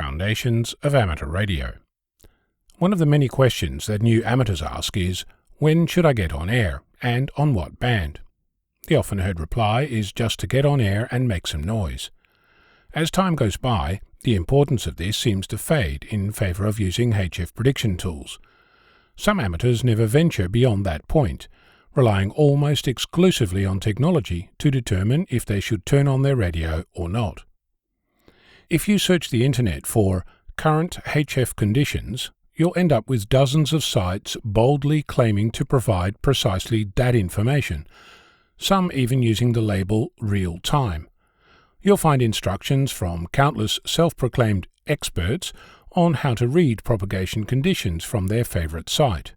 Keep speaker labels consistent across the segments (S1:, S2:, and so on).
S1: Foundations of Amateur Radio. One of the many questions that new amateurs ask is, when should I get on air, and on what band? The often heard reply is just to get on air and make some noise. As time goes by, the importance of this seems to fade in favour of using HF prediction tools. Some amateurs never venture beyond that point, relying almost exclusively on technology to determine if they should turn on their radio or not. If you search the internet for current HF conditions, you'll end up with dozens of sites boldly claiming to provide precisely that information, some even using the label real time. You'll find instructions from countless self-proclaimed experts on how to read propagation conditions from their favourite site.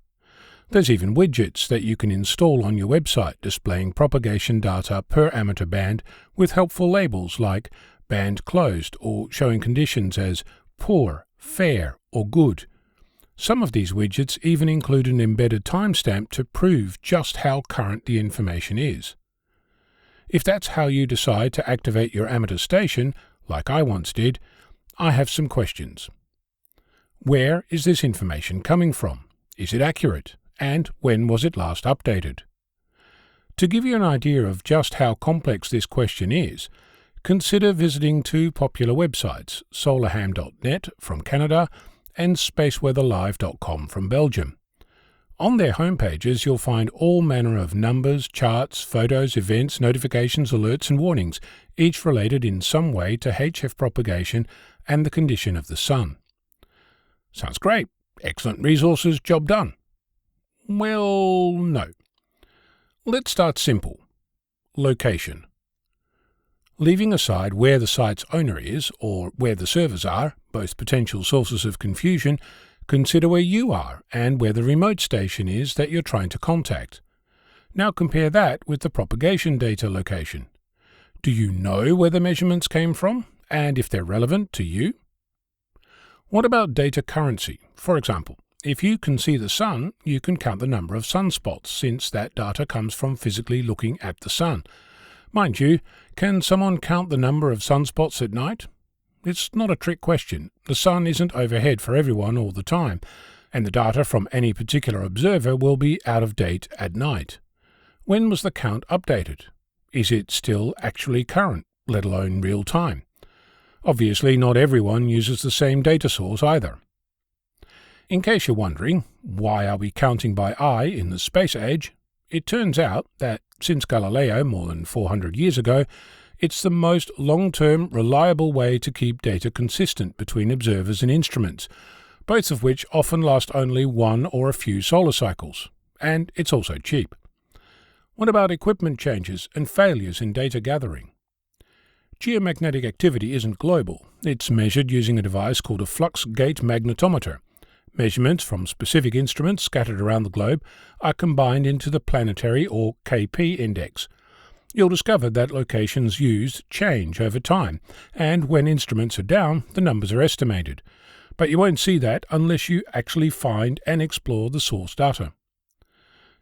S1: There's even widgets that you can install on your website displaying propagation data per amateur band with helpful labels like band closed or showing conditions as poor, fair or good. Some of these widgets even include an embedded timestamp to prove just how current the information is. If that's how you decide to activate your amateur station, like I once did, I have some questions. Where is this information coming from? Is it accurate? And when was it last updated? To give you an idea of just how complex this question is, consider visiting two popular websites, solarham.net from Canada and spaceweatherlive.com from Belgium. On their homepages you'll find all manner of numbers, charts, photos, events, notifications, alerts and warnings, each related in some way to HF propagation and the condition of the sun. Sounds great. Excellent resources, job done. Well, no. Let's start simple. Location. Leaving aside where the site's owner is or where the servers are, both potential sources of confusion, consider where you are and where the remote station is that you're trying to contact. Now compare that with the propagation data location. Do you know where the measurements came from and if they're relevant to you? What about data currency? For example, if you can see the sun, you can count the number of sunspots since that data comes from physically looking at the sun. Mind you, can someone count the number of sunspots at night? It's not a trick question. The sun isn't overhead for everyone all the time, and the data from any particular observer will be out of date at night. When was the count updated? Is it still actually current, let alone real time? Obviously, not everyone uses the same data source either. In case you're wondering, why are we counting by eye in the space age? It turns out that since Galileo more than 400 years ago, it's the most long-term, reliable way to keep data consistent between observers and instruments, both of which often last only one or a few solar cycles. And it's also cheap. What about equipment changes and failures in data gathering? Geomagnetic activity isn't global. It's measured using a device called a flux gate magnetometer. Measurements from specific instruments scattered around the globe are combined into the planetary or KP index. You'll discover that locations used change over time, and when instruments are down, the numbers are estimated. But you won't see that unless you actually find and explore the source data.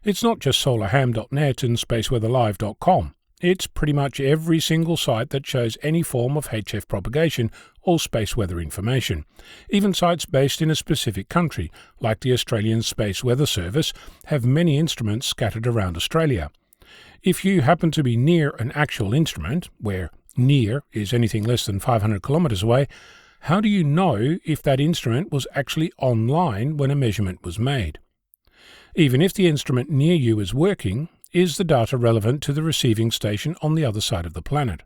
S1: It's not just solarham.net and spaceweatherlive.com. It's pretty much every single site that shows any form of HF propagation or space weather information. Even sites based in a specific country, like the Australian Space Weather Service, have many instruments scattered around Australia. If you happen to be near an actual instrument, where near is anything less than 500 kilometres away, how do you know if that instrument was actually online when a measurement was made? Even if the instrument near you is working, is the data relevant to the receiving station on the other side of the planet?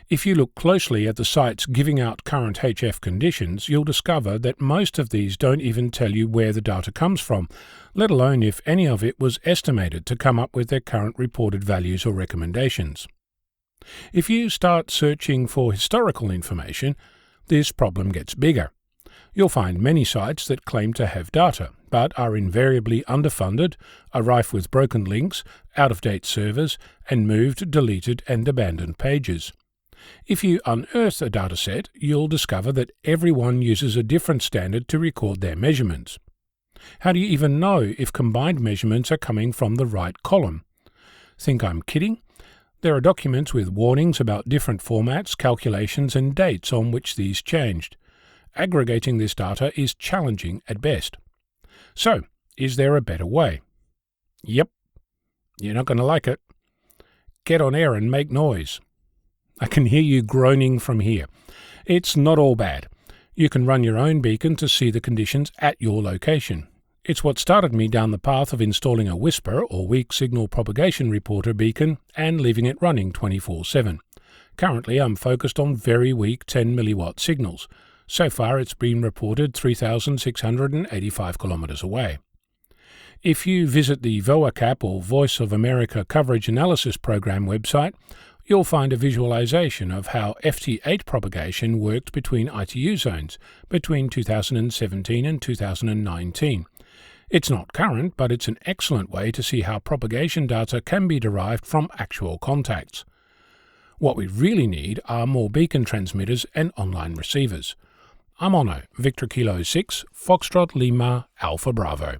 S1: If you look closely at the sites giving out current HF conditions, you'll discover that most of these don't even tell you where the data comes from, let alone if any of it was estimated to come up with their current reported values or recommendations. If you start searching for historical information, this problem gets bigger. You'll find many sites that claim to have data, but are invariably underfunded, are rife with broken links, out-of-date servers, and moved, deleted, and abandoned pages. If you unearth a dataset, you'll discover that everyone uses a different standard to record their measurements. How do you even know if combined measurements are coming from the right column? Think I'm kidding? There are documents with warnings about different formats, calculations, and dates on which these changed. aggregating this data is challenging at best. So, is there a better way? Yep. You're not going to like it. Get on air and make noise. I can hear you groaning from here. It's not all bad. You can run your own beacon to see the conditions at your location. It's what started me down the path of installing a whisper or weak signal propagation reporter beacon and leaving it running 24/7. Currently I'm focused on very weak 10 milliwatt signals. So far it's been reported 3,685 kilometers away. If you visit the VOACAP or Voice of America Coverage Analysis Program website, you'll find a visualization of how FT8 propagation worked between ITU zones between 2017 and 2019. It's not current, but it's an excellent way to see how propagation data can be derived from actual contacts. What we really need are more beacon transmitters and online receivers. I'm Onno, Victor Kilo 6, Foxtrot Lima, Alpha Bravo.